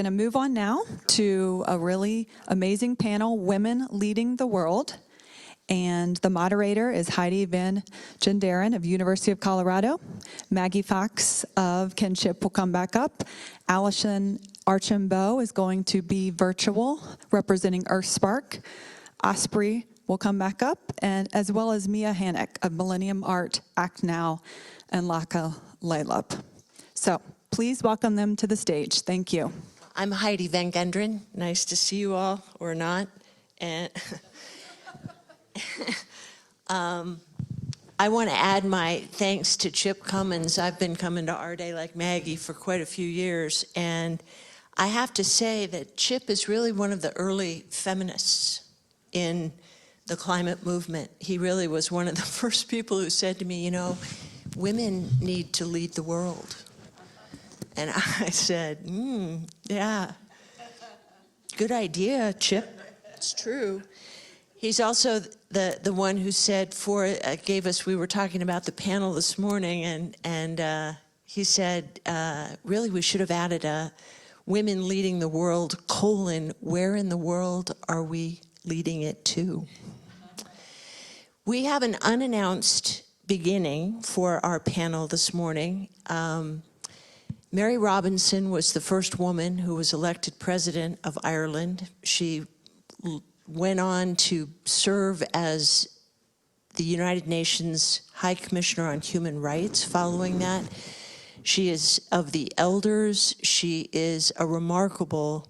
going to move on now to a really amazing panel, Women Leading the World. And the moderator is Heidi Van Genderen of University of Colorado. Maggie Fox of Kinship will come back up. Allison Archambault is going to be virtual, representing Earthspark. Osprey will come back up, and as well as Mia Hannock of Millennium Art, Act Now, and Laka Laylup. So please welcome them to the stage. Thank you. I'm Heidi Van Genderen. Nice to see you all, or not. And I want to add my thanks to Chip Cummins. I've been coming to AREI-AREDAY like Maggie for quite a few years, and I have to say that Chip is really one of the early feminists in the climate movement. He really was one of the first people who said to me, you know, women need to lead the world. And I said, yeah, good idea, Chip. It's true. He's also the one who said we were talking about the panel this morning, and he said, really, we should have added a women leading the world, where in the world are we leading it to? We have an unannounced beginning for our panel this morning. Mary Robinson was the first woman who was elected president of Ireland. She went on to serve as the United Nations High Commissioner on Human Rights following that. She is of the elders. She is a remarkable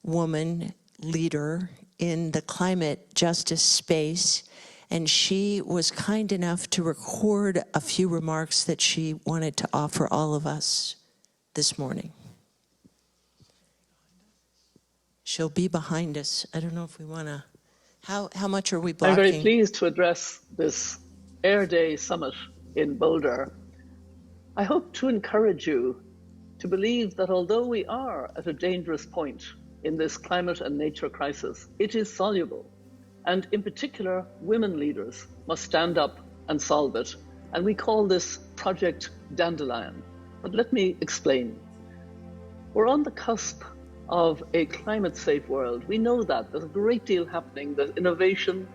woman leader in the climate justice space, and she was kind enough to record a few remarks that she wanted to offer all of us this morning. She'll be behind us. I don't know if we want to, how much are we blocking? I'm very pleased to address this AREI-AREDAY summit in Boulder. I hope to encourage you to believe that although we are at a dangerous point in this climate and nature crisis, it is soluble. And in particular, women leaders must stand up and solve it. And we call this Project Dandelion. But let me explain. We're on the cusp of a climate-safe world. We know that. There's a great deal happening. There's innovation,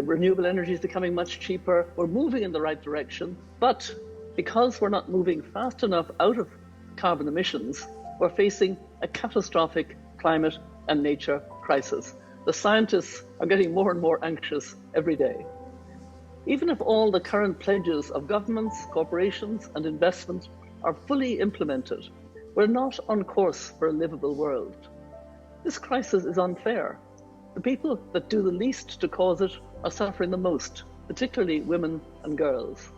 renewable energy is becoming much cheaper. We're moving in the right direction. But because we're not moving fast enough out of carbon emissions, we're facing a catastrophic climate and nature crisis. The scientists are getting more and more anxious every day. Even if all the current pledges of governments, corporations, and investment are fully implemented, we're not on course for a livable world. This crisis is unfair. The people that do the least to cause it are suffering the most, particularly women and girls.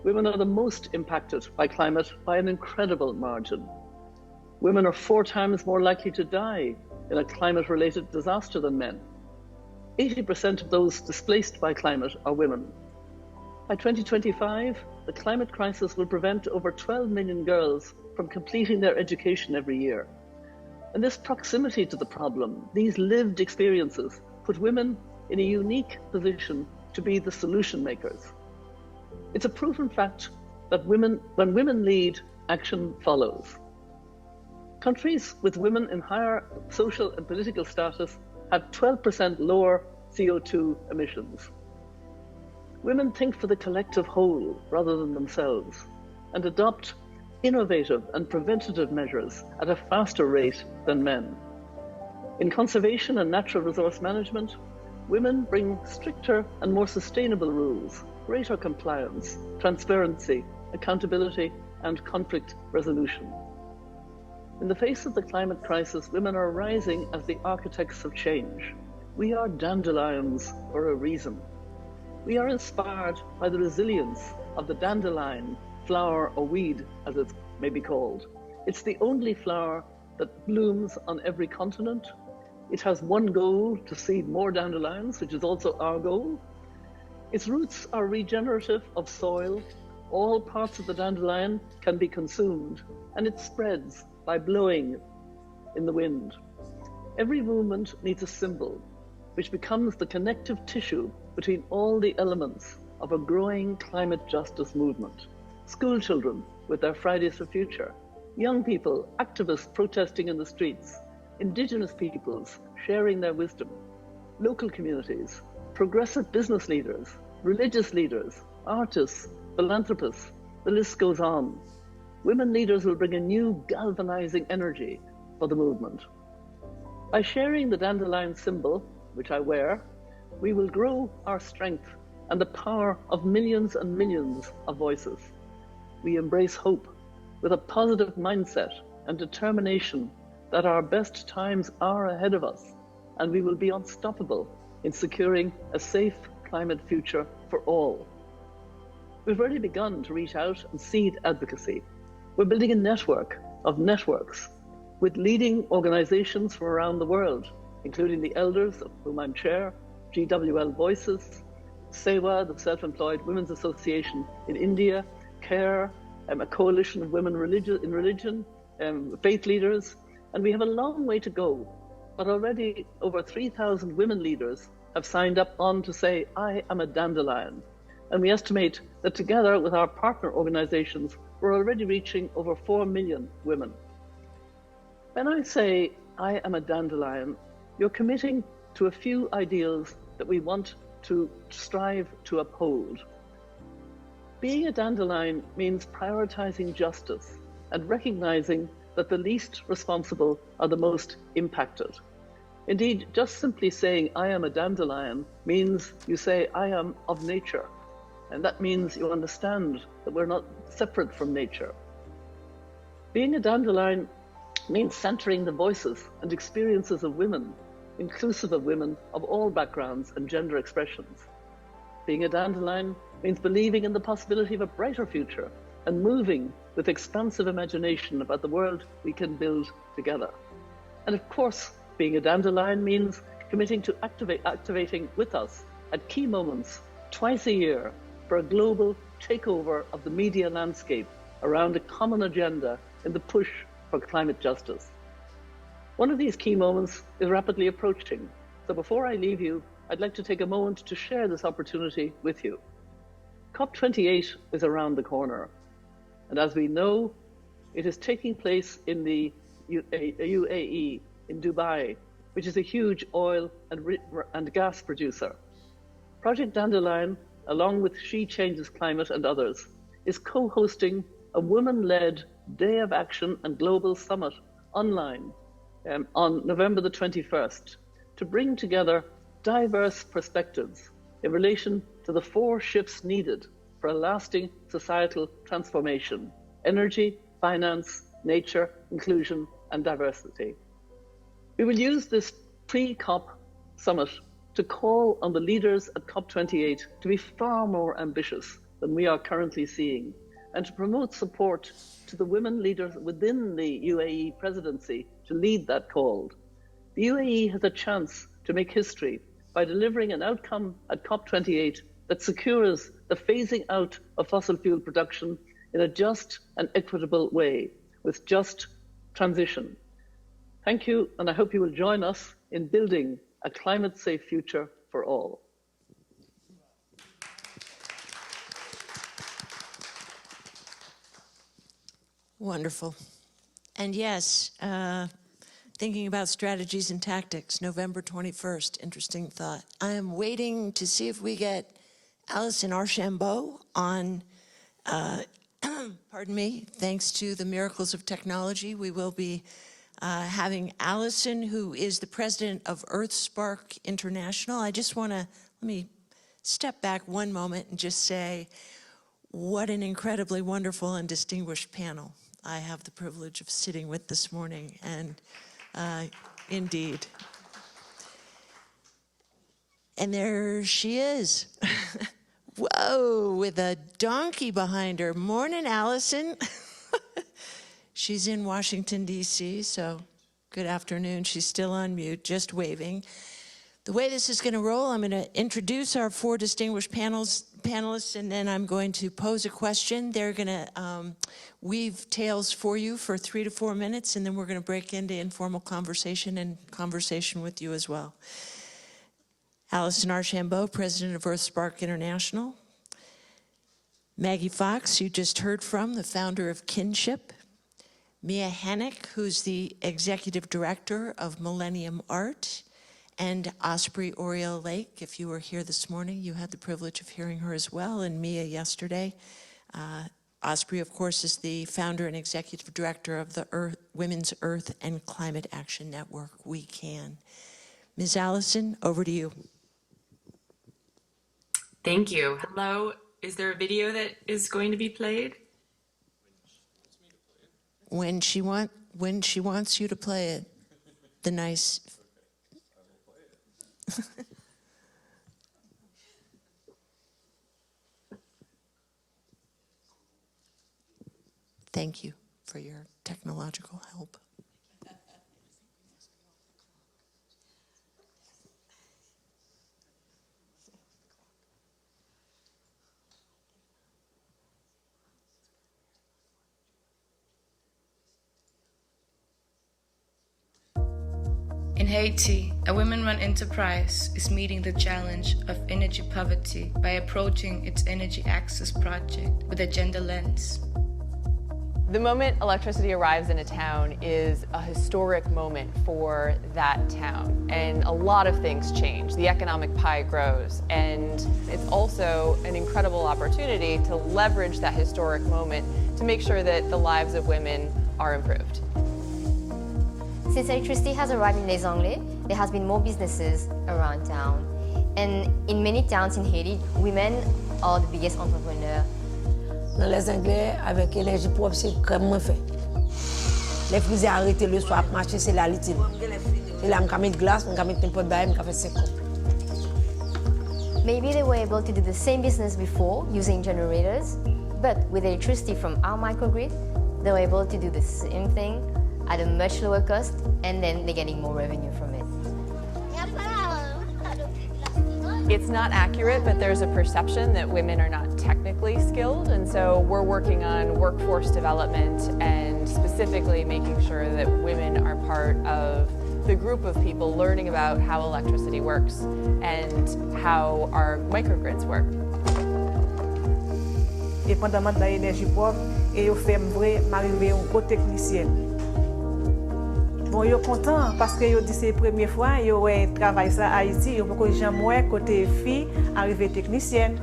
Women are the most impacted by climate by an incredible margin. Women are 4 times more likely to die in a climate-related disaster than men. 80% of those displaced by climate are women. By 2025, the climate crisis will prevent over 12 million girls from completing their education every year. And this proximity to the problem, these lived experiences, put women in a unique position to be the solution makers. It's a proven fact that when women lead, action follows. Countries with women in higher social and political status have 12% lower CO2 emissions. Women think for the collective whole rather than themselves and adopt innovative and preventative measures at a faster rate than men. In conservation and natural resource management, women bring stricter and more sustainable rules, greater compliance, transparency, accountability, and conflict resolution. In the face of the climate crisis, women are rising as the architects of change. We are dandelions for a reason. We are inspired by the resilience of the dandelion, flower or weed, as it may be called. It's the only flower that blooms on every continent. It has one goal, to seed more dandelions, which is also our goal. Its roots are regenerative of soil. All parts of the dandelion can be consumed, and it spreads by blowing in the wind. Every movement needs a symbol, which becomes the connective tissue between all the elements of a growing climate justice movement. School children with their Fridays for Future, young people, activists protesting in the streets, indigenous peoples sharing their wisdom, local communities, progressive business leaders, religious leaders, artists, philanthropists, the list goes on. Women leaders will bring a new galvanizing energy for the movement. By sharing the dandelion symbol, which I wear, we will grow our strength and the power of millions and millions of voices. We embrace hope with a positive mindset and determination that our best times are ahead of us, and we will be unstoppable in securing a safe climate future for all. We've already begun to reach out and seed advocacy. We're building a network of networks with leading organizations from around the world, including the Elders, of whom I'm chair, GWL Voices, SEWA, the Self-Employed Women's Association in India, CARE, a coalition of women in religion, faith leaders, and we have a long way to go. But already over 3,000 women leaders have signed up on to say, I am a dandelion. And we estimate that together with our partner organizations, we're already reaching over 4 million women. When I say I am a dandelion, you're committing to a few ideals that we want to strive to uphold. Being a dandelion means prioritizing justice and recognizing that the least responsible are the most impacted. Indeed, just simply saying I am a dandelion means you say I am of nature. And that means you understand that we're not separate from nature. Being a dandelion means centering the voices and experiences of women, inclusive of women of all backgrounds and gender expressions. Being a dandelion means believing in the possibility of a brighter future and moving with expansive imagination about the world we can build together. And of course, being a dandelion means committing to activating with us at key moments twice a year for a global takeover of the media landscape around a common agenda in the push for climate justice. One of these key moments is rapidly approaching. So before I leave you, I'd like to take a moment to share this opportunity with you. COP28 is around the corner. And as we know, it is taking place in the UAE, in Dubai, which is a huge oil and gas producer. Project Dandelion, along with She Changes Climate and others, is co-hosting a women-led Day of Action and Global Summit online on November the 21st to bring together diverse perspectives in relation to the 4 shifts needed for a lasting societal transformation: energy, finance, nature, inclusion, and diversity. We will use this pre-COP summit to call on the leaders at COP28 to be far more ambitious than we are currently seeing, and to promote support to the women leaders within the UAE presidency to lead that call. The UAE has a chance to make history by delivering an outcome at COP28 that secures the phasing out of fossil fuel production in a just and equitable way, with just transition. Thank you, and I hope you will join us in building a climate-safe future for all. Wonderful. And yes, thinking about strategies and tactics, November 21st, interesting thought. I am waiting to see if we get Allison Archambault on, pardon me, thanks to the miracles of technology, we will be having Allison, who is the president of Earthspark International. I just want to, let me step back one moment and just say, what an incredibly wonderful and distinguished panel I have the privilege of sitting with this morning, and indeed. And there she is. Whoa, with a donkey behind her. Morning, Allison. She's in Washington, D.C., so good afternoon. She's still on mute, just waving. The way this is going to roll, I'm going to introduce our 4 distinguished panelists, and then I'm going to pose a question. They're going to weave tales for you for 3 to 4 minutes, and then we're going to break into informal conversation and conversation with you as well. Allison Archambault, president of Earthspark International. Maggie Fox, you just heard from, the founder of Kinship. Mia Hennick, who's the Executive Director of Millennium Art, and Osprey Orielle Lake. If you were here this morning, you had the privilege of hearing her as well, and Mia yesterday. Osprey, of course, is the founder and executive director of the Women's Earth and Climate Action Network, WECAN. Ms. Allison, over to you. Thank you. Hello. Is there a video that is going to be played? When she wants you to play it, the nice. Thank you for your technological help. In Haiti, a women-run enterprise is meeting the challenge of energy poverty by approaching its energy access project with a gender lens. The moment electricity arrives in a town is a historic moment for that town, and a lot of things change. The economic pie grows, and it's also an incredible opportunity to leverage that historic moment to make sure that the lives of women are improved. Since electricity has arrived in Les Anglais, there has been more businesses around town. And in many towns in Haiti, women are the biggest entrepreneurs. Dans les Anglais, avec l'énergie propre, c'est comme moi fait. Les frises arrêtent le soir, marcher, c'est la litine. Et là, je peux mettre glace, je peux mettre n'importe quoi, je peux faire 5 coups. Maybe they were able to do the same business before using generators, but with electricity from our microgrid, they were able to do the same thing at a much lower cost, and then they're getting more revenue from it. It's not accurate, but there's a perception that women are not technically skilled, and so we're working on workforce development and specifically making sure that women are part of the group of people learning about how electricity works and how our microgrids work. Dépendamment de l'énergie propre, et yo fait m'arriver un gros technicien. Bon, yo content parce que yo dit c'est la première fois yo ouais travail ça à Haïti, yo pas jamais côté fille arriver technicienne.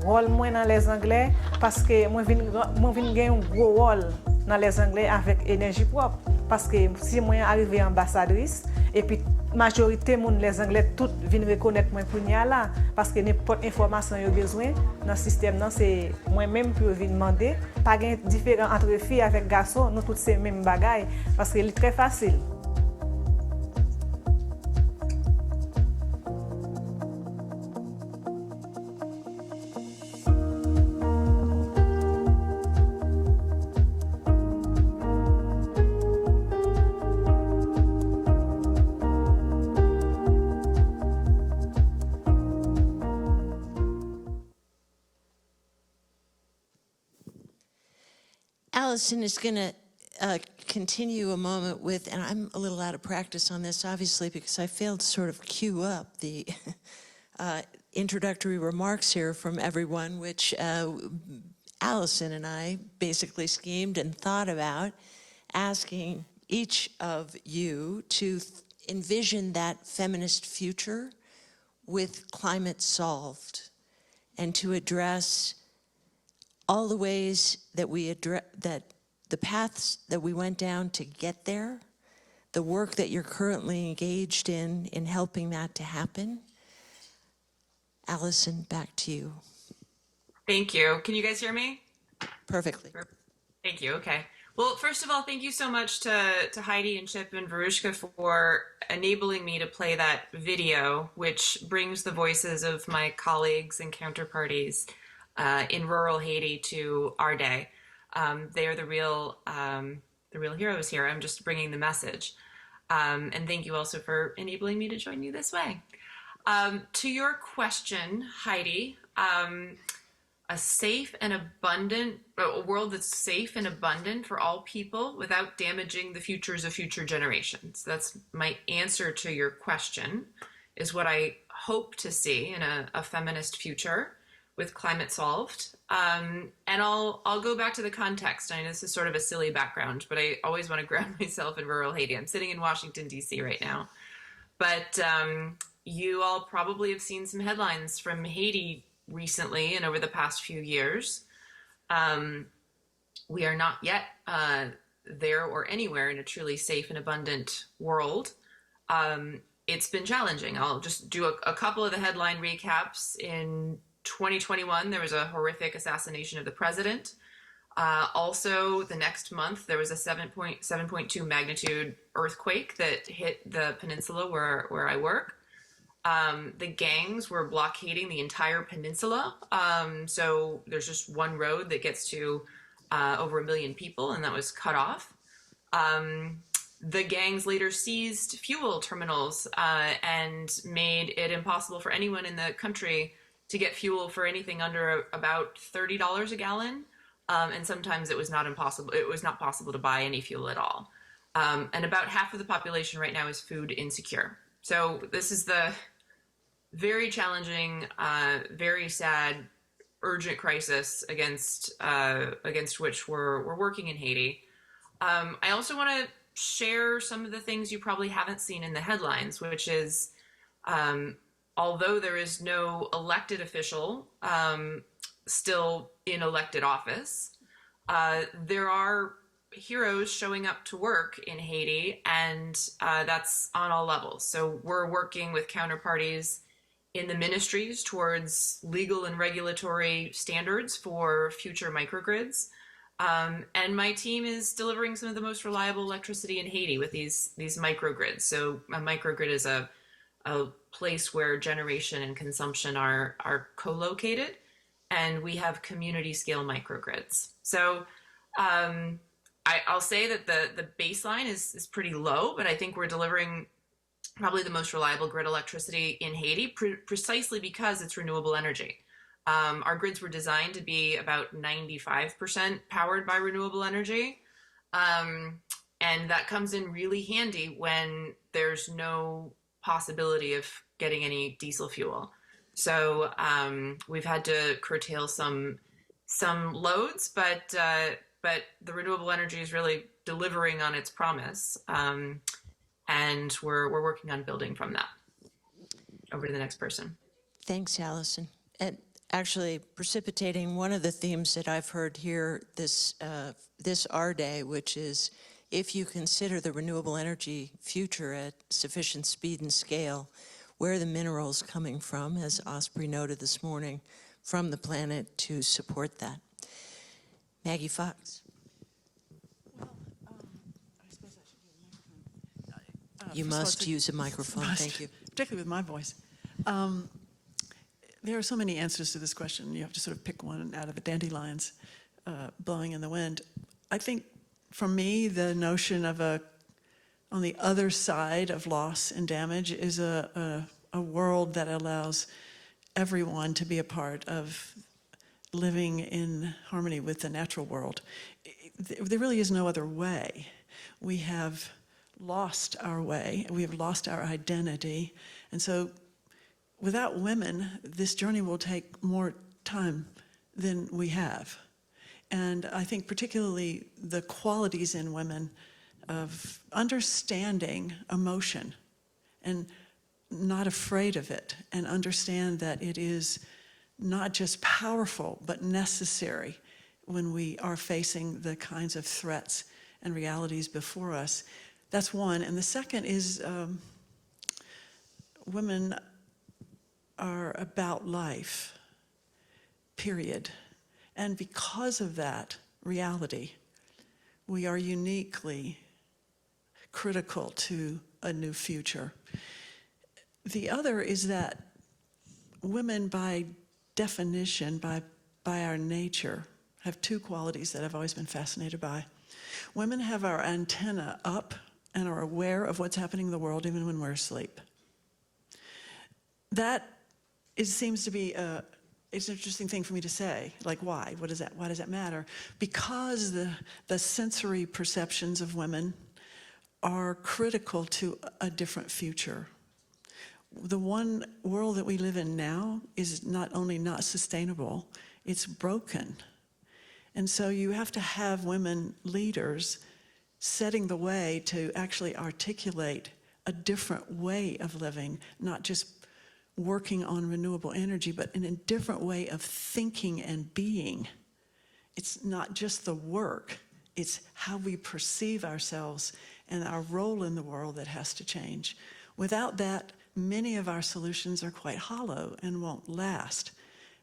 Rôle moins dans les Anglais parce que moi vinn gagner un gros rôle dans les Anglais avec énergie propre parce que si moi arriver ambassadrice et puis majorité moun les Anglais tout viennent reconnaître moi pour là parce que n'importe information yo besoin dans système nan c'est moi même pour venir demander pas gain différent entre filles avec garçons nous toutes ces mêmes bagailles parce que c'est très facile. Allison is going to continue a moment with, and I'm a little out of practice on this, obviously, because I failed to sort of cue up the introductory remarks here from everyone, which Allison and I basically schemed and thought about, asking each of you to envision that feminist future with climate solved, and to address all the ways that the paths that we went down to get there, the work that you're currently engaged in helping that to happen. Allison, back to you. Thank you. Can you guys hear me? Perfectly. Thank you. Okay. Well, first of all, thank you so much to Heidi and Chip and Verushka for enabling me to play that video, which brings the voices of my colleagues and counterparties in rural Haiti to our day. They are the real heroes here. I'm just bringing the message. And thank you also for enabling me to join you this way. To your question, Heidi, a world that's safe and abundant for all people without damaging the futures of future generations. That's my answer to your question, is what I hope to see in a feminist future with Climate Solved. And I'll go back to the context. I know this is sort of a silly background, but I always want to ground myself in rural Haiti. I'm sitting in Washington, D.C. right now. But you all probably have seen some headlines from Haiti recently and over the past few years. We are not yet there or anywhere in a truly safe and abundant world. It's been challenging. I'll just do a couple of the headline recaps. In 2021, there was a horrific assassination of the president. Also, the next month, there was a 7.2 magnitude earthquake that hit the peninsula where I work. The gangs were blockading the entire peninsula. So there's just one road that gets to over 1 million people, and that was cut off. The gangs later seized fuel terminals and made it impossible for anyone in the country to get fuel for anything under about $30 a gallon. And sometimes it was not impossible. It was not possible to buy any fuel at all. And about half of the population right now is food insecure. So this is the very challenging, very sad, urgent crisis against which we're working in Haiti. I also want to share some of the things you probably haven't seen in the headlines, which is, although there is no elected official still in elected office, there are heroes showing up to work in Haiti, and that's on all levels. So we're working with counterparties in the ministries towards legal and regulatory standards for future microgrids. And my team is delivering some of the most reliable electricity in Haiti with these microgrids. So a microgrid is a place where generation and consumption are co-located, and we have community scale microgrids. So I'll say that the baseline is pretty low, but I think we're delivering probably the most reliable grid electricity in Haiti precisely because it's renewable energy. Our grids were designed to be about 95% powered by renewable energy. And that comes in really handy when there's no possibility of getting any diesel fuel. So we've had to curtail some loads, but the renewable energy is really delivering on its promise. And we're working on building from that. Over to the next person. Thanks, Allison. And actually precipitating one of the themes that I've heard here this AREDAY, which is if you consider the renewable energy future at sufficient speed and scale, where are the minerals coming from, as Osprey noted this morning, from the planet to support that? Maggie Fox. You must use a microphone, thank you. Particularly with my voice. There are so many answers to this question. You have to sort of pick one out of the dandelions blowing in the wind. I think, for me, the notion of on the other side of loss and damage is a world that allows everyone to be a part of living in harmony with the natural world. There really is no other way. We have lost our way, we have lost our identity, and so without women, this journey will take more time than we have. And I think particularly the qualities in women of understanding emotion and not afraid of it, and understand that it is not just powerful, but necessary when we are facing the kinds of threats and realities before us. That's one. And the second is women are about life, period. And because of that reality, we are uniquely critical to a new future. The other is that women, by definition, by our nature, have two qualities that I've always been fascinated by. Women have our antenna up and are aware of what's happening in the world even when we're asleep. That seems to be it's an interesting thing for me to say. Like, why? Why does that matter? Because the sensory perceptions of women are critical to a different future. the one world that we live in now is not only not sustainable, it's broken. And so you have to have women leaders setting the way to actually articulate a different way of living, not just working on renewable energy, but in a different way of thinking and being. It's not just the work, it's how we perceive ourselves and our role in the world that has to change. Without that, many of our solutions are quite hollow and won't last.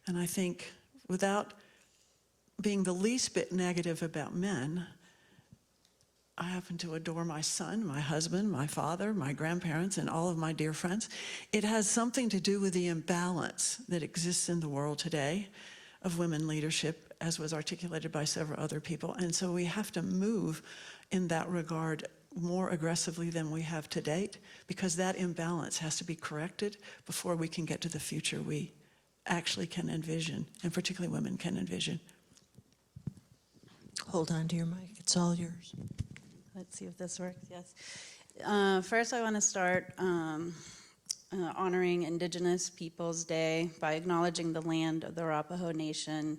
And I think without being the least bit negative about men, I happen to adore my son, my husband, my father, my grandparents, and all of my dear friends. It has something to do with the imbalance that exists in the world today of women leadership, as was articulated by several other people. And so we have to move in that regard more aggressively than we have to date, because that imbalance has to be corrected before we can get to the future we actually can envision, and particularly women can envision. Hold on to your mic. It's all yours. Let's see if this works. Yes. First, I want to start honoring Indigenous Peoples Day by acknowledging the land of the Arapaho Nation,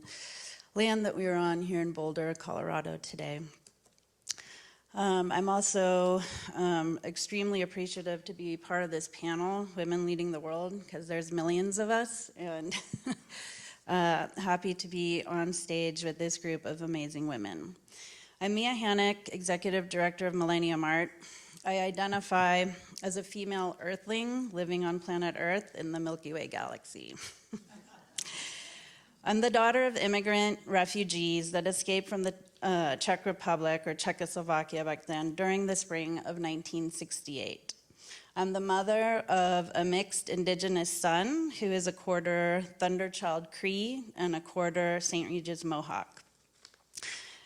land that we are on here in Boulder, Colorado today. I'm also extremely appreciative to be part of this panel, Women Leading the World, because there's millions of us, and happy to be on stage with this group of amazing women. I'm Mia Hannock, Executive Director of Millennium Art. I identify as a female earthling living on planet Earth in the Milky Way galaxy. I'm the daughter of immigrant refugees that escaped from the Czech Republic, or Czechoslovakia back then, during the spring of 1968. I'm the mother of a mixed Indigenous son who is a quarter Thunderchild Cree and a quarter St. Regis Mohawk.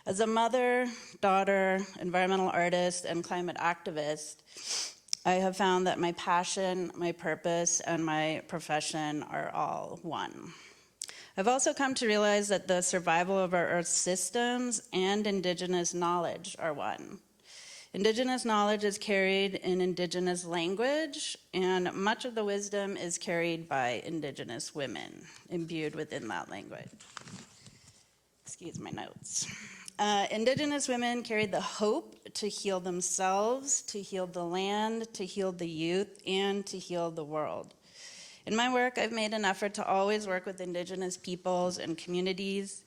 As a mother, daughter, environmental artist, and climate activist, I have found that my passion, my purpose, and my profession are all one. I've also come to realize that the survival of our Earth systems and Indigenous knowledge are one. Indigenous knowledge is carried in Indigenous language, and much of the wisdom is carried by Indigenous women, imbued within that language. Excuse my notes. Indigenous women carried the hope to heal themselves, to heal the land, to heal the youth, and to heal the world. In my work, I've made an effort to always work with Indigenous peoples and communities.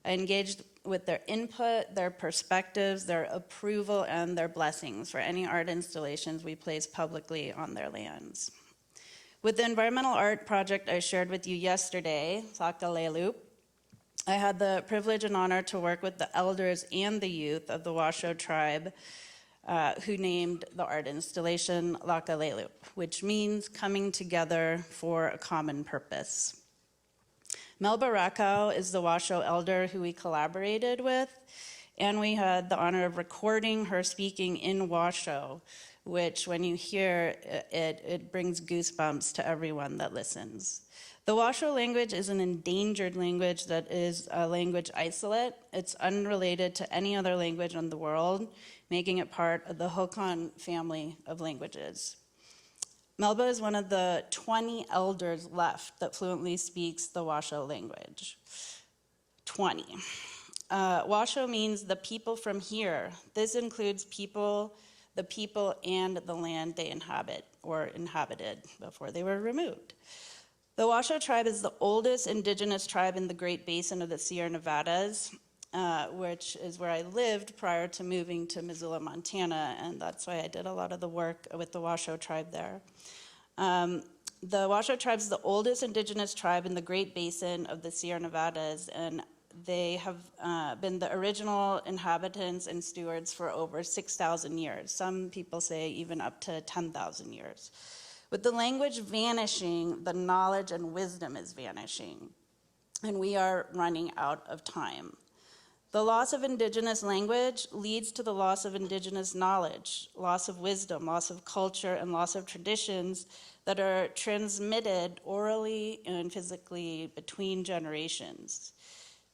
I engaged with their input, their perspectives, their approval, and their blessings for any art installations we place publicly on their lands. With the environmental art project I shared with you yesterday, Lakalelu, I had the privilege and honor to work with the elders and the youth of the Washoe tribe who named the art installation Lakalelu, which means coming together for a common purpose. Melba Rakau is the Washoe elder who we collaborated with, and we had the honor of recording her speaking in Washoe, which when you hear it, it brings goosebumps to everyone that listens. The Washoe language is an endangered language that is a language isolate. It's unrelated to any other language in the world, making it part of the Hokan family of languages. Melba is one of the 20 elders left that fluently speaks the Washoe language. 20. Washoe means the people from here. This includes the people and the land they inhabit or inhabited before they were removed. The Washoe tribe is the oldest Indigenous tribe in the Great Basin of the Sierra Nevadas, which is where I lived prior to moving to Missoula, Montana, and that's why I did a lot of the work with the Washoe tribe there. The Washoe tribe is the oldest Indigenous tribe in the Great Basin of the Sierra Nevadas, and they have been the original inhabitants and stewards for over 6,000 years. Some people say even up to 10,000 years. With the language vanishing, the knowledge and wisdom is vanishing, and we are running out of time. The loss of Indigenous language leads to the loss of Indigenous knowledge, loss of wisdom, loss of culture, and loss of traditions that are transmitted orally and physically between generations.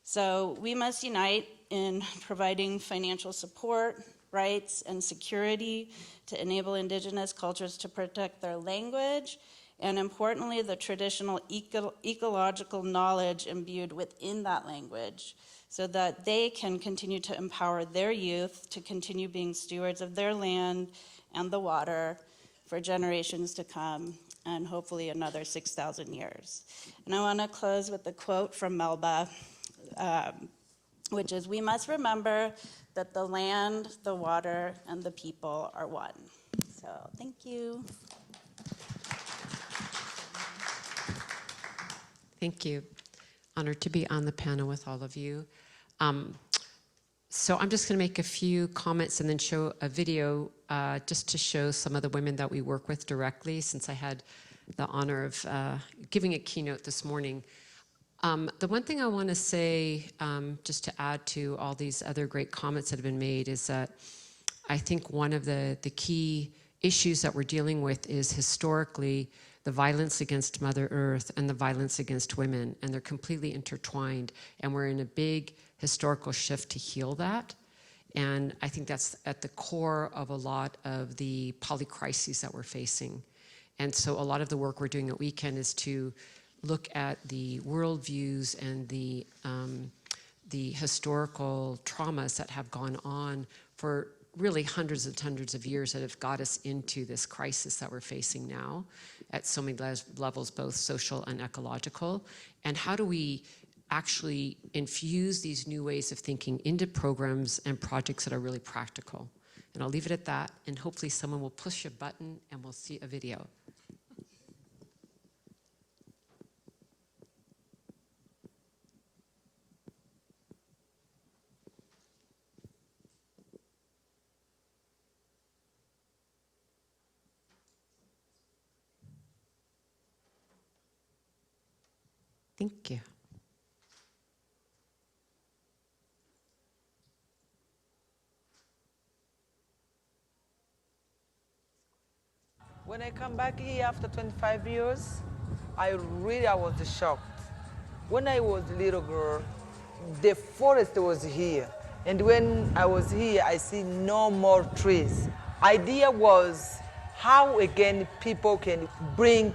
So we must unite in providing financial support, rights, and security to enable Indigenous cultures to protect their language and importantly, the traditional ecological knowledge imbued within that language, so that they can continue to empower their youth to continue being stewards of their land and the water for generations to come, and hopefully another 6,000 years. And I want to close with a quote from Melba, which is, "We must remember that the land, the water, and the people are one." So thank you. Thank you. Honored to be on the panel with all of you. So I'm just going to make a few comments and then show a video just to show some of the women that we work with directly, since I had the honor of giving a keynote this morning. The one thing I want to say, just to add to all these other great comments that have been made, is that I think one of the key issues that we're dealing with is historically the violence against Mother Earth and the violence against women, and they're completely intertwined, and we're in a big historical shift to heal that. And I think that's at the core of a lot of the polycrises that we're facing. And so a lot of the work we're doing at WECAN is to look at the worldviews and the historical traumas that have gone on for really hundreds and hundreds of years that have got us into this crisis that we're facing now at so many levels, both social and ecological. And how do we actually infuse these new ways of thinking into programs and projects that are really practical? And I'll leave it at that, and hopefully someone will push a button and we'll see a video. Thank you. When I come back here after 25 years, I was shocked. When I was a little girl, the forest was here. And when I was here, I see no more trees. Idea was how again people can bring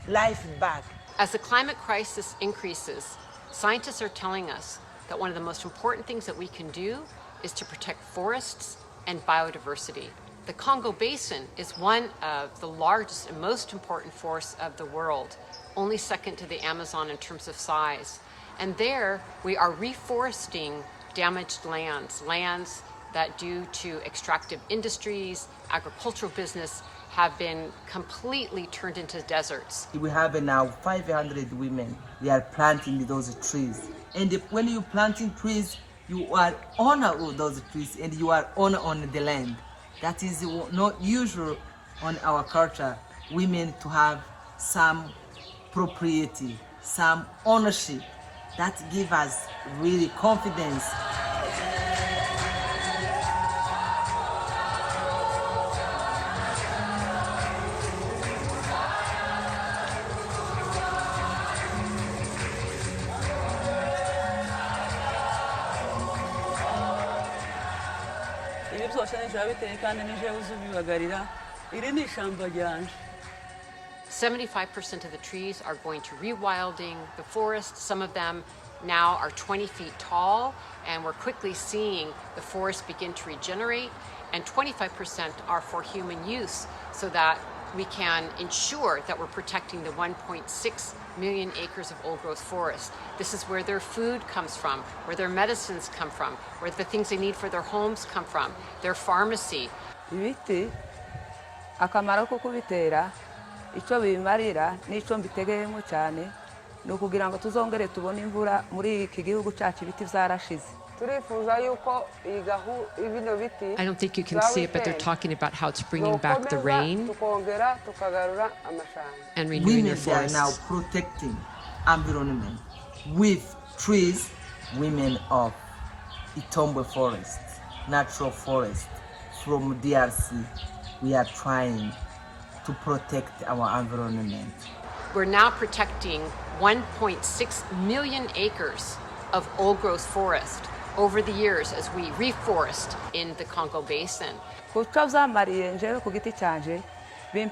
life back. As the climate crisis increases, scientists are telling us that one of the most important things that we can do is to protect forests and biodiversity. The Congo Basin is one of the largest and most important forests of the world, only second to the Amazon in terms of size. And there we are reforesting damaged lands, lands that due to extractive industries, agricultural business, have been completely turned into deserts. We have now 500 women. They are planting those trees. And when you planting trees, you are owner of those trees and you are owner on the land. That is not usual on our culture, women to have some propriety, some ownership. That gives us really confidence. kandi nije uzubibagarira iri ni ishyamba ryanje. 75% of the trees are going to rewilding the forest. Some of them now are 20 feet tall, and we're quickly seeing the forest begin to regenerate, and 25% are for human use so that we can ensure that we're protecting the 1.6 million acres of old-growth forest. This is where their food comes from, where their medicines come from, where the things they need for their homes come from, their pharmacy. Ibiti akamaro ko kubitera icyo bimarira n'icyo mbitegeyemo cyane ni ukugira ngo tuzongere tubone imvura muri iki gihugu cyacu ibiti byarashize. I don't think you can see it, but they're talking about how it's bringing back the rain and renewing your forests. Women are now protecting environment with trees. Women of Itombe forest, natural forest from DRC, we are trying to protect our environment. We're now protecting 1.6 million acres of old-growth forest over the years as we reforest in the Congo Basin. Kuko byamariye njyewe ku giti cyanje During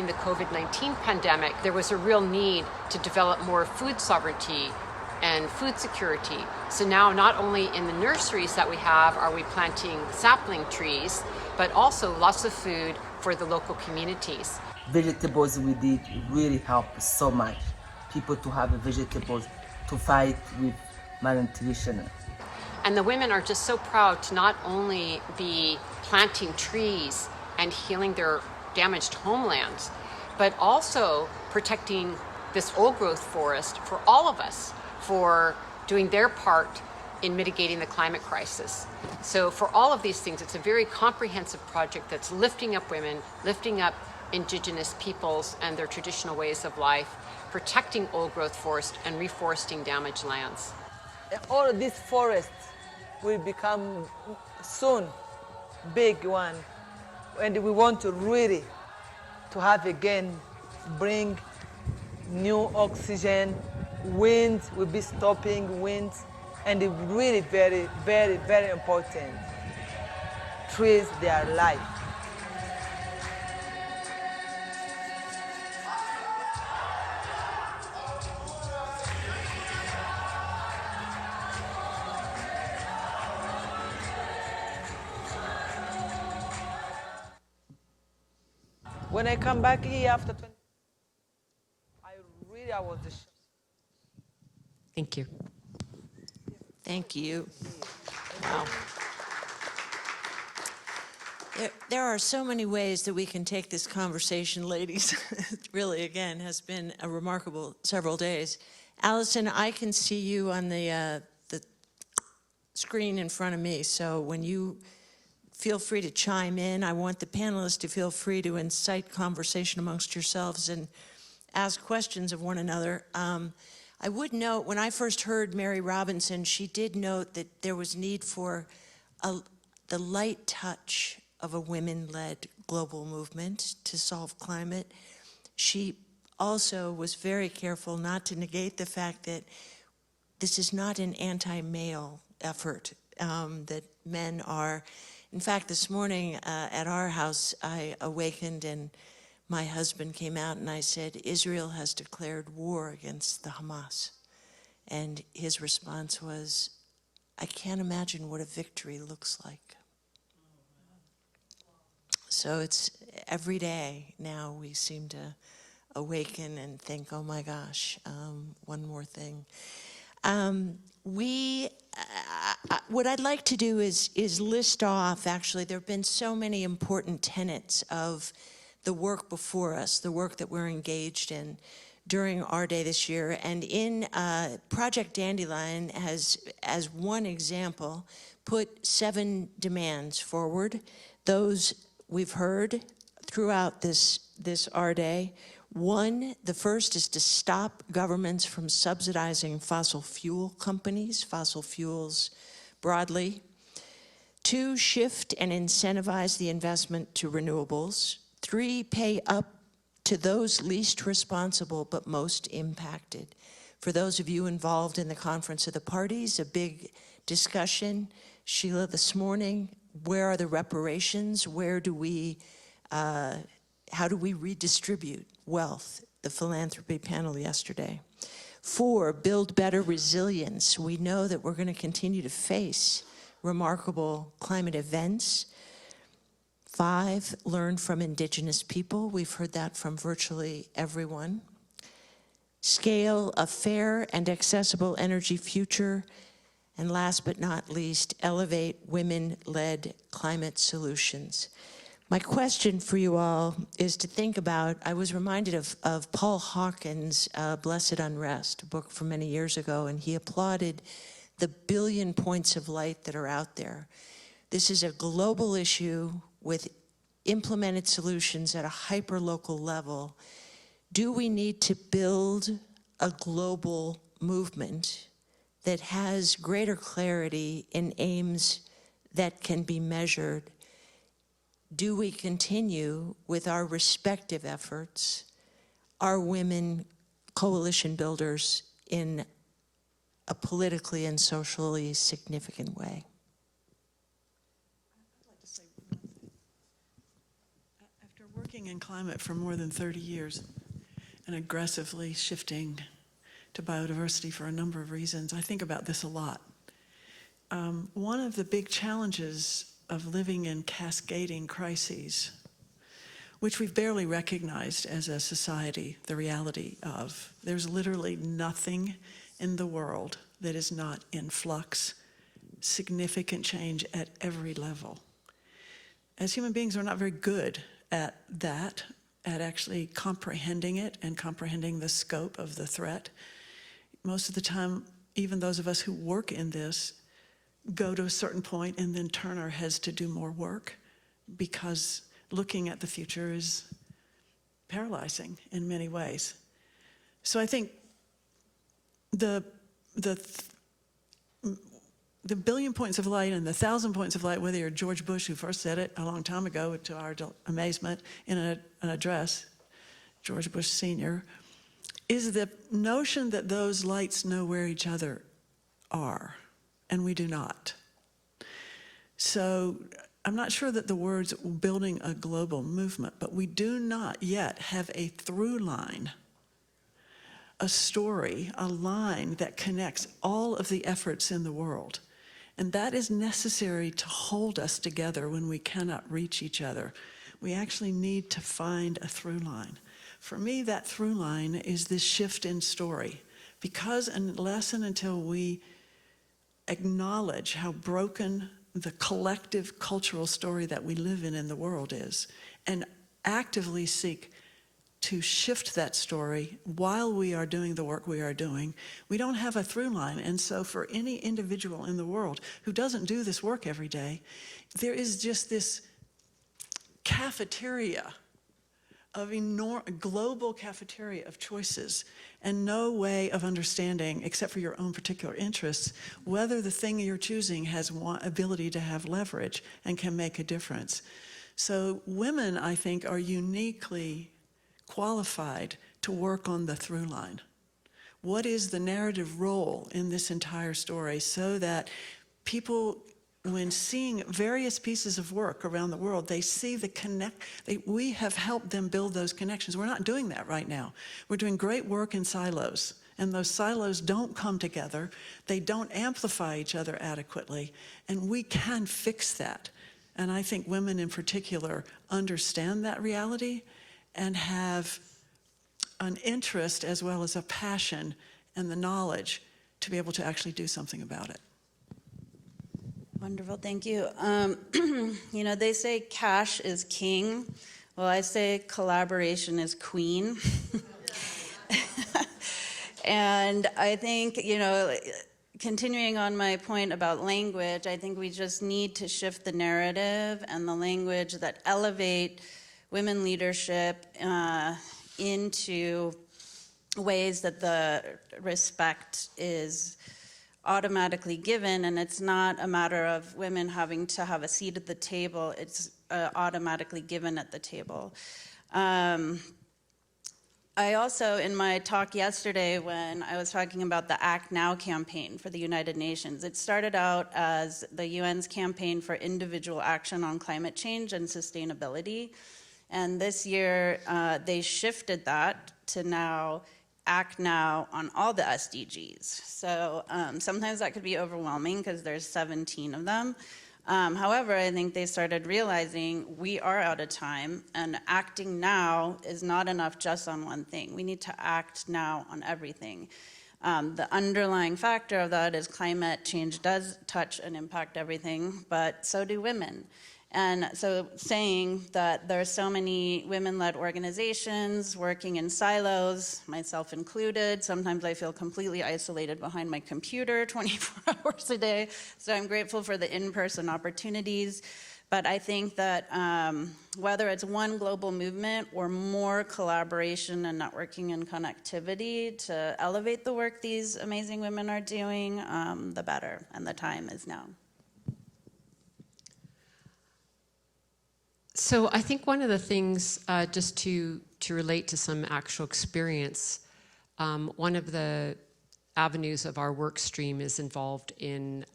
the COVID-19 pandemic, there was a real need to develop more food sovereignty and food security. So now not only in the nurseries that we have are we planting sapling trees, but also lots of food for the local communities. Vegetables we did really helped so much. People to have vegetables to fight with malnutrition. And the women are just so proud to not only be planting trees and healing their damaged homelands, but also protecting this old growth forest for all of us, for doing their part in mitigating the climate crisis. So for all of these things, it's a very comprehensive project that's lifting up women, lifting up indigenous peoples and their traditional ways of life, protecting old growth forest and reforesting damaged lands. All of these forests will become soon big one, and we want to really to have again bring new oxygen. Wind will be stopping winds, and it's really very, very, very important. Trees, they are life. When I come back here after 20, I was the Thank you. Thank you. Wow. There are so many ways that we can take this conversation, ladies. It really, again, has been a remarkable several days. Allison, I can see you on the screen in front of me, so when you feel free to chime in, I want the panelists to feel free to incite conversation amongst yourselves and ask questions of one another. I would note, when I first heard Mary Robinson, she did note that there was need for the light touch of a women-led global movement to solve climate. She also was very careful not to negate the fact that this is not an anti-male effort, that men are. In fact, this morning at our house, I awakened and my husband came out and I said, Israel has declared war against the Hamas. And his response was, I can't imagine what a victory looks like. So it's every day now we seem to awaken and think, oh my gosh, one more thing. What I'd like to do is list off, actually, there have been so many important tenets of the work before us, the work that we're engaged in during our day this year. And in Project Dandelion has, as one example, put 7 demands forward. Those we've heard throughout this our day. 1, the first is to stop governments from subsidizing fossil fuel companies, fossil fuels broadly. 2, shift and incentivize the investment to renewables. 3, pay up to those least responsible but most impacted. For those of you involved in the Conference of the Parties, a big discussion, Sheila, this morning, where are the reparations? Where do we, how do we redistribute wealth? The philanthropy panel yesterday. 4, build better resilience. We know that we're going to continue to face remarkable climate events. 5, learn from indigenous people. We've heard that from virtually everyone. Scale a fair and accessible energy future. And last but not least, elevate women-led climate solutions. My question for you all is to think about, I was reminded of Paul Hawkins' Blessed Unrest, a book from many years ago, and he applauded the billion points of light that are out there. This is a global issue with implemented solutions at a hyper-local level. Do we need to build a global movement that has greater clarity in aims that can be measured? Do we continue with our respective efforts, our women coalition builders, in a politically and socially significant way? I'd like to say climate for more than 30 years and aggressively shifting to biodiversity for a number of reasons. I think about this a lot. One of the big challenges of living in cascading crises, which we've barely recognized as a society, the reality of. There's literally nothing in the world that is not in flux, significant change at every level. As human beings, we're not very good at that, at actually comprehending it and comprehending the scope of the threat. Most of the time, even those of us who work in this go to a certain point and then turn our heads to do more work, because looking at the future is paralyzing in many ways. So I think the billion points of light and the 1,000 points of light, whether you're George Bush, who first said it a long time ago to our amazement in an address, George Bush Sr., is the notion that those lights know where each other are, and we do not. So I'm not sure that the words building a global movement, but we do not yet have a through line, a story, a line that connects all of the efforts in the world. And that is necessary to hold us together when we cannot reach each other. We actually need to find a through line. For me, that through line is this shift in story, because unless and until we acknowledge how broken the collective cultural story that we live in the world is, and actively seek to shift that story while we are doing the work we are doing, we don't have a through line. And so for any individual in the world who doesn't do this work every day, there is just this cafeteria of global cafeteria of choices, and no way of understanding, except for your own particular interests, whether the thing you're choosing has ability to have leverage and can make a difference. So women, I think, are uniquely qualified to work on the through line. What is the narrative role in this entire story, so that people, when seeing various pieces of work around the world, they see the we have helped them build those connections. We're not doing that right now. We're doing great work in silos, and those silos don't come together. They don't amplify each other adequately, and we can fix that. And I think women in particular understand that reality and have an interest as well as a passion and the knowledge to be able to actually do something about it. Wonderful, thank you. You know, they say cash is king. Well, I say collaboration is queen. And I think, you know, continuing on my point about language, I think we just need to shift the narrative and the language that elevate women leadership into ways that the respect is automatically given, and it's not a matter of women having to have a seat at the table, it's automatically given at the table. I also, in my talk yesterday when I was talking about the Act Now campaign for the United Nations, it started out as the UN's campaign for individual action on climate change and sustainability. And this year, they shifted that to now Act Now on all the SDGs. So sometimes that could be overwhelming because there's 17 of them. However, I think they started realizing we are out of time, and acting now is not enough just on one thing. We need to act now on everything. The underlying factor of that is climate change does touch and impact everything, but so do women. And so saying that there are so many women-led organizations working in silos, myself included, sometimes I feel completely isolated behind my computer 24 hours a day. So I'm grateful for the in-person opportunities. But I think that whether it's one global movement or more collaboration and networking and connectivity to elevate the work these amazing women are doing, the better, and the time is now. So I think one of the things, just to relate to some actual experience, one of the avenues of our work stream is involved in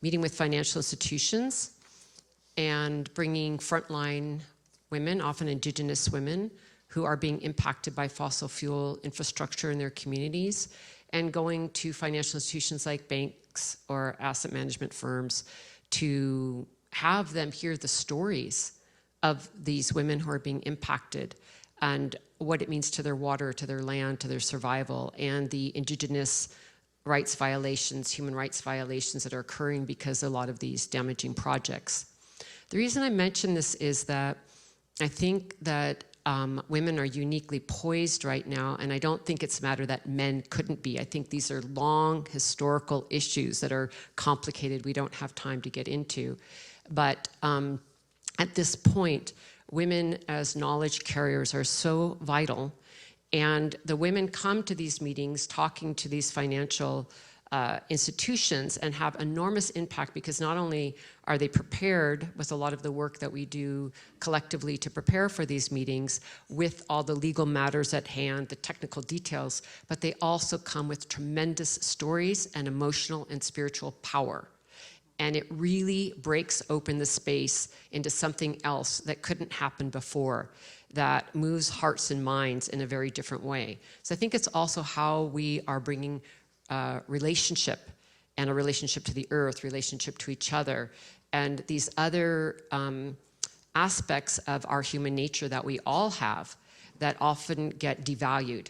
meeting with financial institutions and bringing frontline women, often indigenous women, who are being impacted by fossil fuel infrastructure in their communities, and going to financial institutions like banks or asset management firms to have them hear the stories of these women who are being impacted and what it means to their water, to their land, to their survival, and the indigenous rights violations, human rights violations that are occurring because of a lot of these damaging projects. The reason I mention this is that I think that women are uniquely poised right now, and I don't think it's a matter that men couldn't be. I think these are long historical issues that are complicated, we don't have time to get into. But at this point, women as knowledge carriers are so vital, and the women come to these meetings talking to these financial institutions and have enormous impact, because not only are they prepared with a lot of the work that we do collectively to prepare for these meetings with all the legal matters at hand, the technical details, but they also come with tremendous stories and emotional and spiritual power. And it really breaks open the space into something else that couldn't happen before, that moves hearts and minds in a very different way. So I think it's also how we are bringing relationship, and a relationship to the earth, relationship to each other, and these other aspects of our human nature that we all have that often get devalued.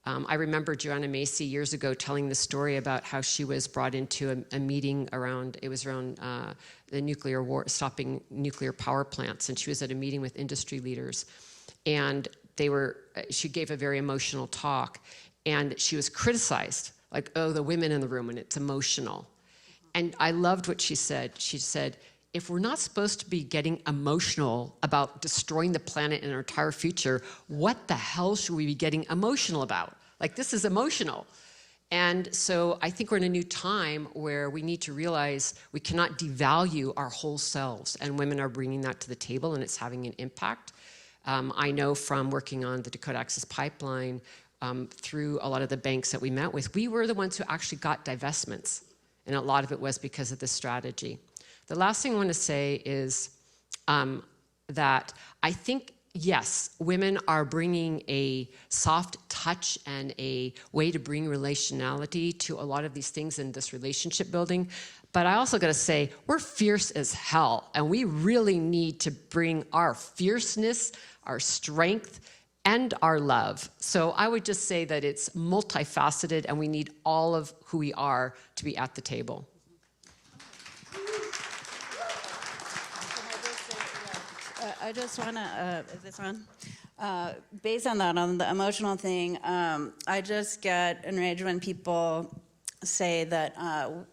I remember Joanna Macy years ago telling the story about how she was brought into a meeting around, it was around the nuclear war, stopping nuclear power plants, and she was at a meeting with industry leaders, and she gave a very emotional talk, and she was criticized, like, oh, the women in the room, and it's emotional. And I loved what she said. She said, if we're not supposed to be getting emotional about destroying the planet and our entire future, what the hell should we be getting emotional about? Like, this is emotional. And so I think we're in a new time where we need to realize we cannot devalue our whole selves, and women are bringing that to the table, and it's having an impact. I know from working on the Dakota Access Pipeline, through a lot of the banks that we met with, we were the ones who actually got divestments, and a lot of it was because of this strategy. The last thing I want to say is that I think, yes, women are bringing a soft touch and a way to bring relationality to a lot of these things in this relationship building, but I also got to say, we're fierce as hell, and we really need to bring our fierceness, our strength, and our love. So I would just say that it's multifaceted, and we need all of who we are to be at the table. I just want to, is this on? Based on that, on the emotional thing, I just get enraged when people say that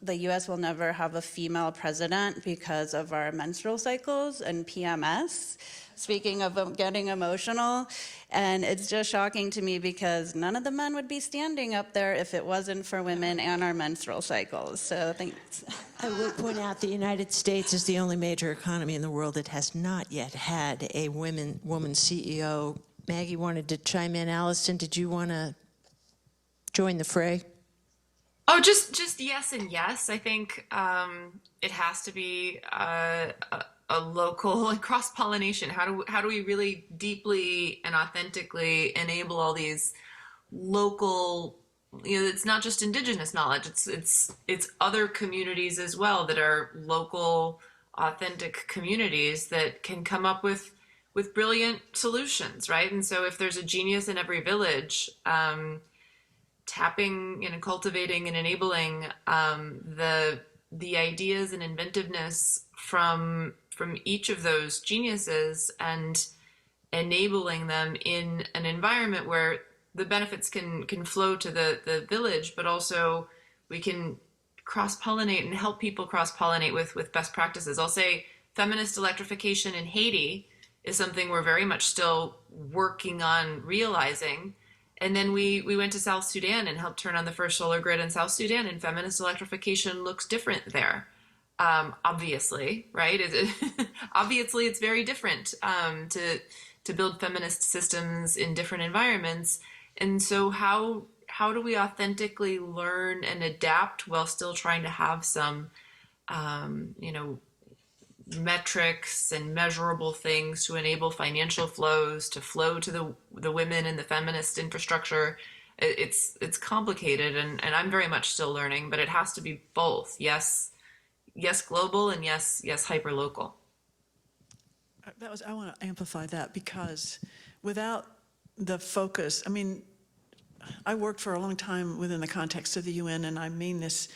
the U.S. will never have a female president because of our menstrual cycles and PMS. Speaking of getting emotional, and it's just shocking to me because none of the men would be standing up there if it wasn't for women and our menstrual cycles. So thanks. I would point out the United States is the only major economy in the world that has not yet had a woman CEO. Maggie wanted to chime in. Allison, did you want to join the fray? Oh, just yes and yes. I think it has to be a local and cross-pollination. How do we really deeply and authentically enable all these local, it's not just indigenous knowledge, it's other communities as well that are local, authentic communities that can come up with brilliant solutions, right? And so if there's a genius in every village, tapping and cultivating and enabling the ideas and inventiveness from each of those geniuses and enabling them in an environment where the benefits can flow to the village, but also we can cross-pollinate and help people cross-pollinate with best practices. I'll say feminist electrification in Haiti is something we're very much still working on realizing. And then we went to South Sudan and helped turn on the first solar grid in South Sudan, and feminist electrification looks different there. Obviously, right? Obviously, it's very different to build feminist systems in different environments. And so how do we authentically learn and adapt while still trying to have some, metrics and measurable things to enable financial flows to flow to the women in the feminist infrastructure. It's complicated, and I'm very much still learning, but it has to be both. Yes, global, and yes, hyper local. I want to amplify that, because without the focus, I mean, I worked for a long time within the context of the UN, and I mean this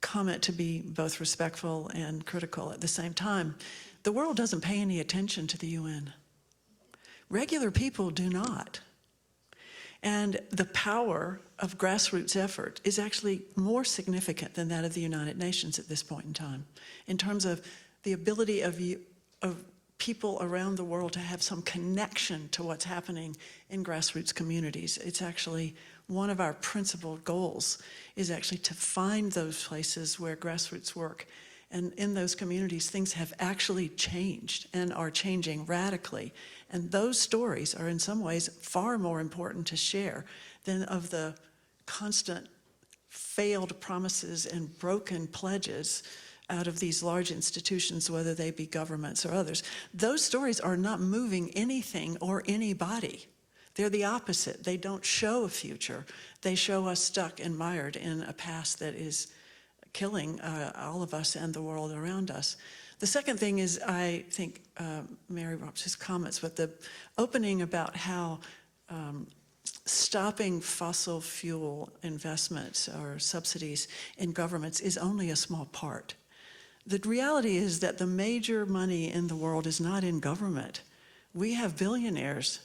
comment to be both respectful and critical at the same time. The world doesn't pay any attention to the UN. Regular people do not. And the power of grassroots effort is actually more significant than that of the United Nations at this point in time, in terms of the ability of people around the world to have some connection to what's happening in grassroots communities. It's actually one of our principal goals, is actually to find those places where grassroots work. And in those communities, things have actually changed and are changing radically. And those stories are in some ways far more important to share than of the constant failed promises and broken pledges out of these large institutions, whether they be governments or others. Those stories are not moving anything or anybody. They're the opposite. They don't show a future. They show us stuck and mired in a past that is killing all of us and the world around us. The second thing is, I think Mary Roberts' comments, but the opening about how stopping fossil fuel investments or subsidies in governments is only a small part. The reality is that the major money in the world is not in government. We have billionaires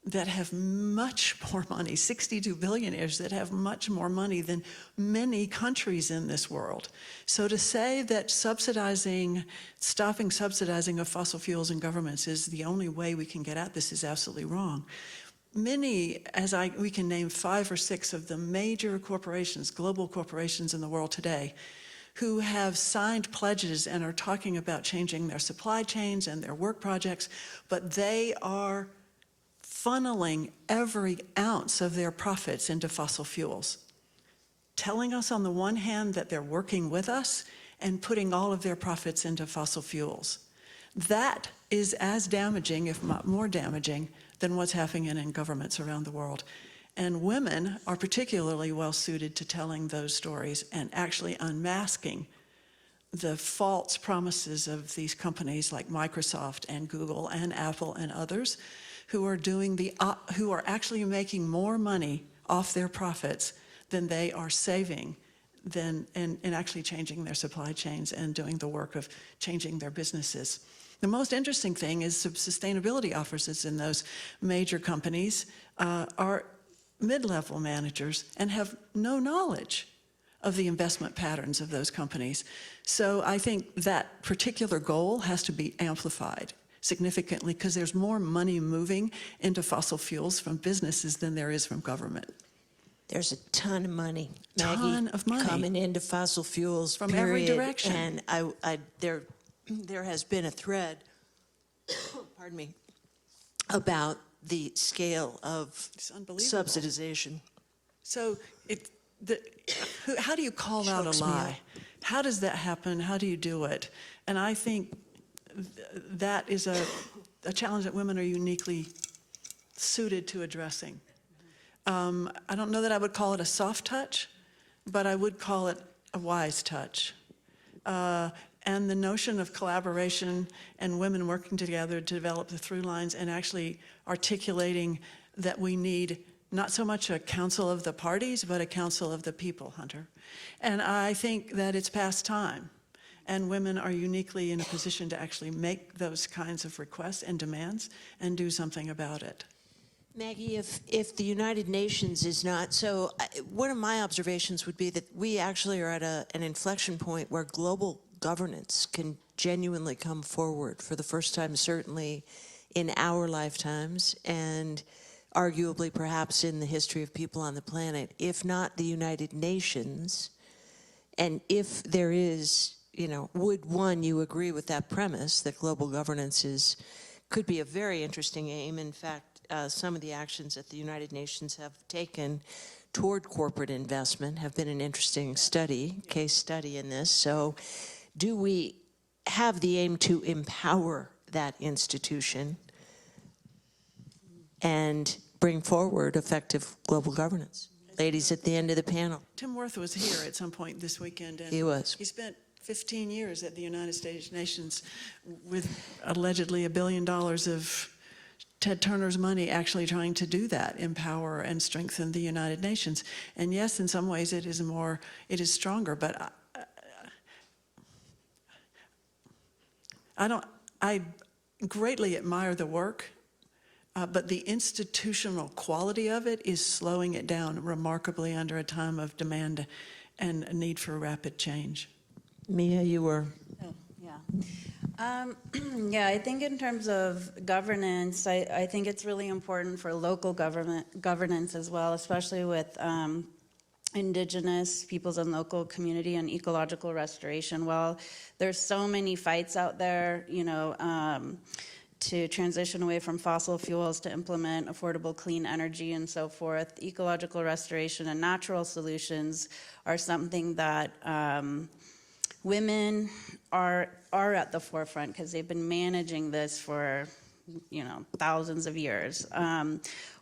that have much more money, 62 billionaires that have much more money than many countries in this world. So to say that stopping subsidizing of fossil fuels in governments is the only way we can get at this is absolutely wrong. Many, we can name 5 or 6 of the major corporations, global corporations in the world today, who have signed pledges and are talking about changing their supply chains and their work projects, but they are funneling every ounce of their profits into fossil fuels, telling us on the one hand that they're working with us and putting all of their profits into fossil fuels. That is as damaging, if not more damaging, than what's happening in governments around the world. And women are particularly well suited to telling those stories and actually unmasking the false promises of these companies like Microsoft and Google and Apple and others, who are actually making more money off their profits than they are saving, and actually changing their supply chains and doing the work of changing their businesses. The most interesting thing is sustainability officers in those major companies are mid-level managers and have no knowledge of the investment patterns of those companies. So I think that particular goal has to be amplified significantly, because there's more money moving into fossil fuels from businesses than there is from government. There's a ton of money, Maggie, ton of money coming into fossil fuels from period. every direction. And there has been a thread, pardon me, about the scale of subsidization. So how do you call out a lie? How does that happen? How do you do it? And I think that is a challenge that women are uniquely suited to addressing. I don't know that I would call it a soft touch, but I would call it a wise touch. And the notion of collaboration and women working together to develop the through lines and actually articulating that we need not so much a council of the parties, but a council of the people, Hunter. And I think that it's past time. And women are uniquely in a position to actually make those kinds of requests and demands and do something about it. Maggie, if the United Nations is not, so one of my observations would be that we actually are at an inflection point where global governance can genuinely come forward for the first time, certainly in our lifetimes, and arguably perhaps in the history of people on the planet, if not the United Nations. And if there is, would you agree with that premise that global governance could be a very interesting aim? In fact, some of the actions that the United Nations have taken toward corporate investment have been an interesting case study in this. So do we have the aim to empower that institution and bring forward effective global governance. Ladies at the end of the panel. Tim Worth was here at some point this weekend. And He was. He spent 15 years at the United States Nations with allegedly $1 billion of Ted Turner's money actually trying to do that, empower and strengthen the United Nations. And yes, in some ways it is stronger, but I greatly admire the work, but the institutional quality of it is slowing it down remarkably under a time of demand and a need for rapid change. Mia, you were. Oh, yeah. Yeah, I think in terms of governance, I think it's really important for local governance as well, especially with indigenous peoples and local community and ecological restoration. While there's so many fights out there, you know, to transition away from fossil fuels, to implement affordable clean energy and so forth, ecological restoration and natural solutions are something that women are at the forefront because they've been managing this for, you know, thousands of years.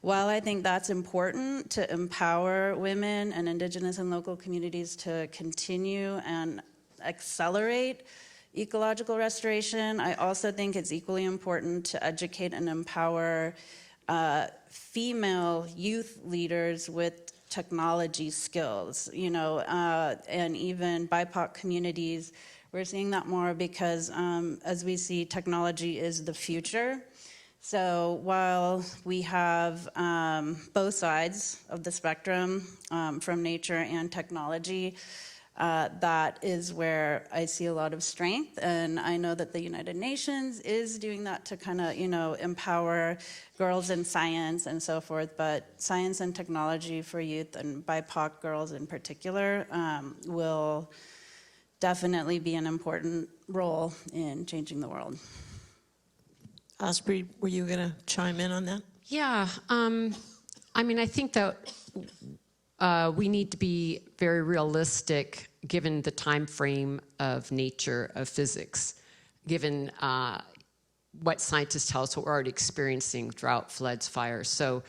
While I think that's important to empower women and indigenous and local communities to continue and accelerate ecological restoration, I also think it's equally important to educate and empower female youth leaders with technology skills, you know, and even BIPOC communities. We're seeing that more because as we see, technology is the future. So while we have both sides of the spectrum from nature and technology, that is where I see a lot of strength. And I know that the United Nations is doing that to kind of, you know, empower girls in science and so forth. But science and technology for youth and BIPOC girls in particular will definitely be an important role in changing the world. Osprey, were you going to chime in on that? Yeah, I mean, I think that we need to be very realistic given the time frame of nature of physics, given what scientists tell us, what we're already experiencing, drought, floods, fires. So,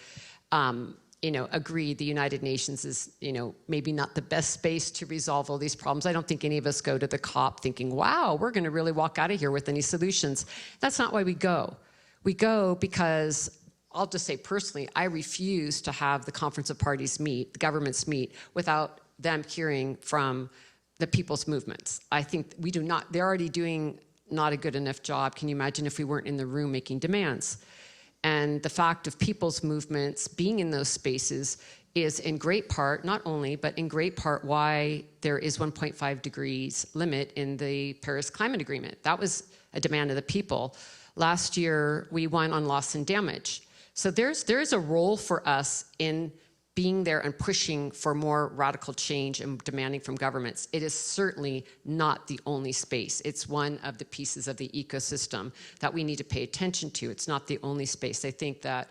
you know, agree, the United Nations is, you know, maybe not the best space to resolve all these problems. I don't think any of us go to the COP thinking, wow, we're going to really walk out of here with any solutions. That's not why we go. We go because, I'll just say personally, I refuse to have the Conference of Parties meet, the governments meet, without them hearing from the people's movements. I think we do not, they're already doing not a good enough job. Can you imagine if we weren't in the room making demands? And the fact of people's movements being in those spaces is in great part, not only, but in great part why there is 1.5 degrees limit in the Paris Climate Agreement. That was a demand of the people. Last year, we won on loss and damage. So there's a role for us in being there and pushing for more radical change and demanding from governments. It is certainly not the only space. It's one of the pieces of the ecosystem that we need to pay attention to. It's not the only space. I think that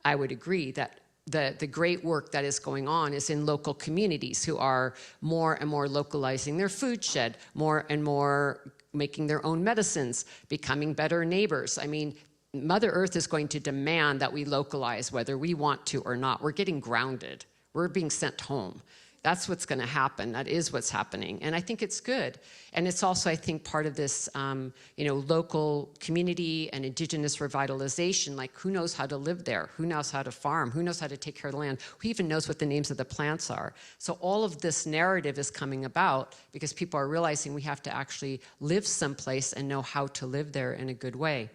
I would agree that the great work that is going on is in local communities who are more and more localizing their food shed, more and more making their own medicines, becoming better neighbors. I mean, Mother Earth is going to demand that we localize whether we want to or not. We're getting grounded. We're being sent home. That's what's going to happen. That is what's happening. And I think it's good. And it's also, I think, part of this, you know, local community and indigenous revitalization. Like, who knows how to live there? Who knows how to farm? Who knows how to take care of the land? Who even knows what the names of the plants are? So all of this narrative is coming about because people are realizing we have to actually live someplace and know how to live there in a good way.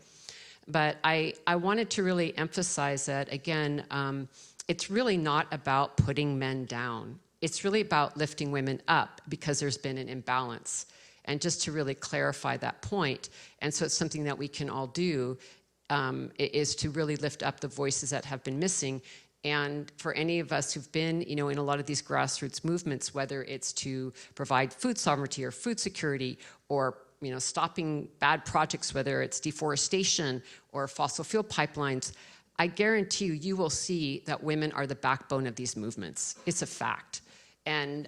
But I wanted to really emphasize that, again, it's really not about putting men down. It's really about lifting women up because there's been an imbalance. And just to really clarify that point, and so it's something that we can all do, is to really lift up the voices that have been missing. And for any of us who've been, you know, in a lot of these grassroots movements, whether it's to provide food sovereignty or food security or, you know, stopping bad projects, whether it's deforestation or fossil fuel pipelines, I guarantee you, you will see that women are the backbone of these movements. It's a fact. And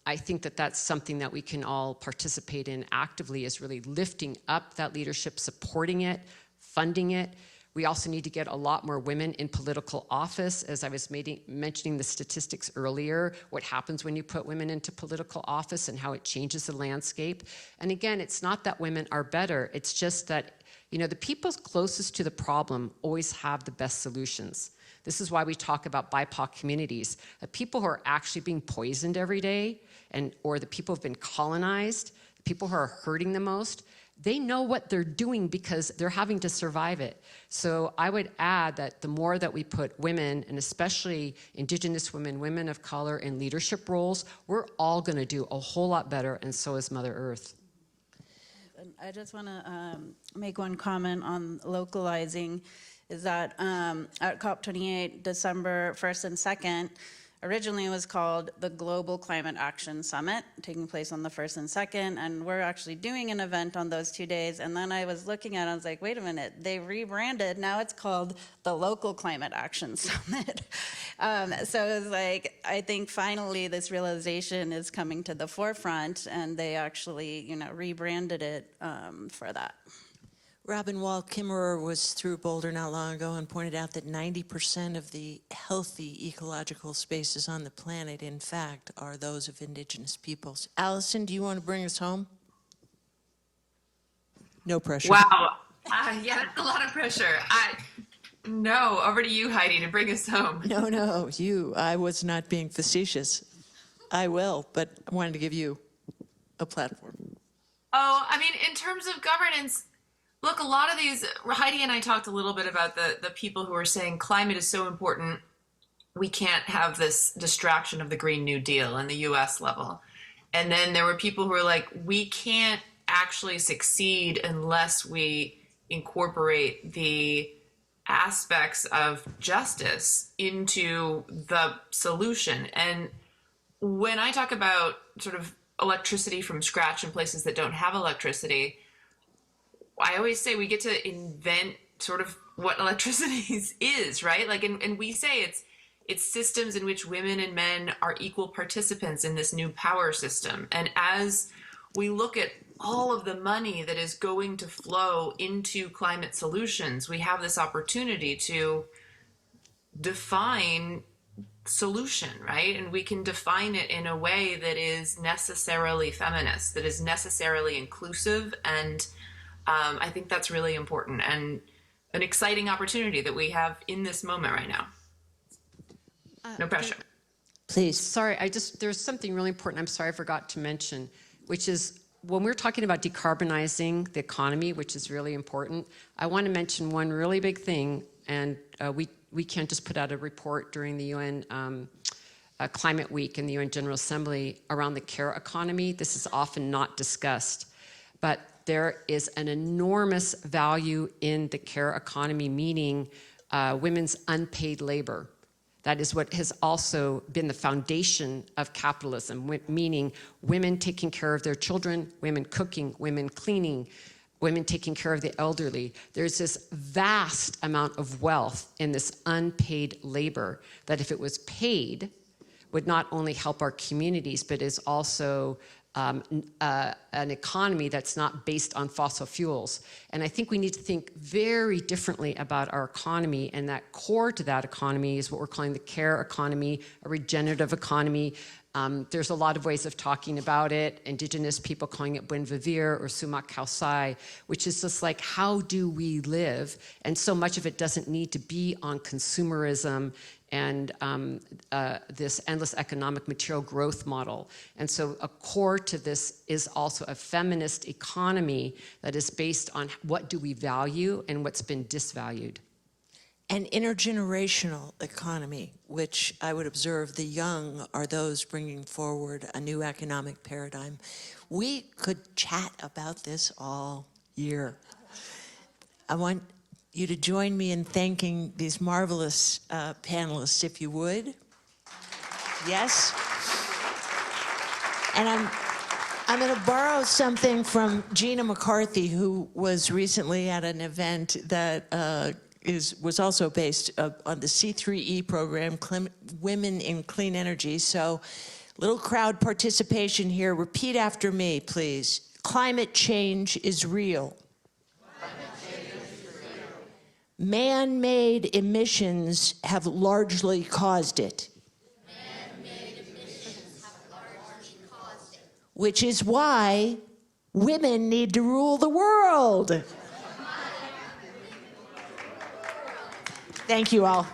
I think that that's something that we can all participate in actively, is really lifting up that leadership, supporting it, funding it. We also need to get a lot more women in political office. As I was mentioning the statistics earlier, what happens when you put women into political office and how it changes the landscape. And again, it's not that women are better, it's just that, you know, the people closest to the problem always have the best solutions. This is why we talk about BIPOC communities. The people who are actually being poisoned every day, or the people who've been colonized, the people who are hurting the most, they know what they're doing because they're having to survive it. So I would add that the more that we put women, and especially Indigenous women, women of color, in leadership roles, we're all gonna do a whole lot better, and so is Mother Earth. I just want to make one comment on localizing, is that at COP28, December 1st and 2nd, originally it was called the Global Climate Action Summit, taking place on the 1st and 2nd, and we're actually doing an event on those 2 days. And then I was looking at it, I was like, wait a minute, they rebranded, now it's called the Local Climate Action Summit. So it was like, I think finally this realization is coming to the forefront, and they actually, you know, rebranded it for that. Robin Wall Kimmerer was through Boulder not long ago and pointed out that 90% of the healthy ecological spaces on the planet, in fact, are those of Indigenous peoples. Allison, do you want to bring us home? No pressure. Wow. Yeah, that's a lot of pressure. No, over to you, Heidi, to bring us home. No, you. I was not being facetious. I will, but I wanted to give you a platform. Oh, I mean, in terms of governance, look, a lot of these, Heidi and I talked a little bit about the people who are saying climate is so important, we can't have this distraction of the Green New Deal in the US level. And then there were people who were like, we can't actually succeed unless we incorporate the aspects of justice into the solution. And when I talk about sort of electricity from scratch in places that don't have electricity, I always say we get to invent sort of what electricity is, right? Like, and we say it's systems in which women and men are equal participants in this new power system. And as we look at all of the money that is going to flow into climate solutions, we have this opportunity to define solution, right? And we can define it in a way that is necessarily feminist, that is necessarily inclusive, and I think that's really important and an exciting opportunity that we have in this moment right now. No pressure. Please. Sorry, there's something really important I'm sorry I forgot to mention, which is when we're talking about decarbonizing the economy, which is really important, I want to mention one really big thing, and we can't just put out a report during the UN Climate Week in the UN General Assembly around the care economy. This is often not discussed, but there is an enormous value in the care economy, meaning women's unpaid labor. That is what has also been the foundation of capitalism, meaning women taking care of their children, women cooking, women cleaning, women taking care of the elderly. There's this vast amount of wealth in this unpaid labor that if it was paid, would not only help our communities, but is also an economy that's not based on fossil fuels. And I think we need to think very differently about our economy, and that core to that economy is what we're calling the care economy, a regenerative economy. There's a lot of ways of talking about it. Indigenous people calling it buen vivir or sumak kausai, which is just like, how do we live? And so much of it doesn't need to be on consumerism and this endless economic material growth model. And so a core to this is also a feminist economy that is based on what do we value and what's been disvalued. An intergenerational economy, which I would observe the young are those bringing forward a new economic paradigm. We could chat about this all year. I want you to join me in thanking these marvelous panelists, if you would. Yes. And I'm going to borrow something from Gina McCarthy, who was recently at an event that was also based on the C3E program, Women in Clean Energy. So Little crowd participation here. Repeat after me, please. Climate change is real. Man-made emissions have largely caused it. Which is why women need to rule the world. Thank you all.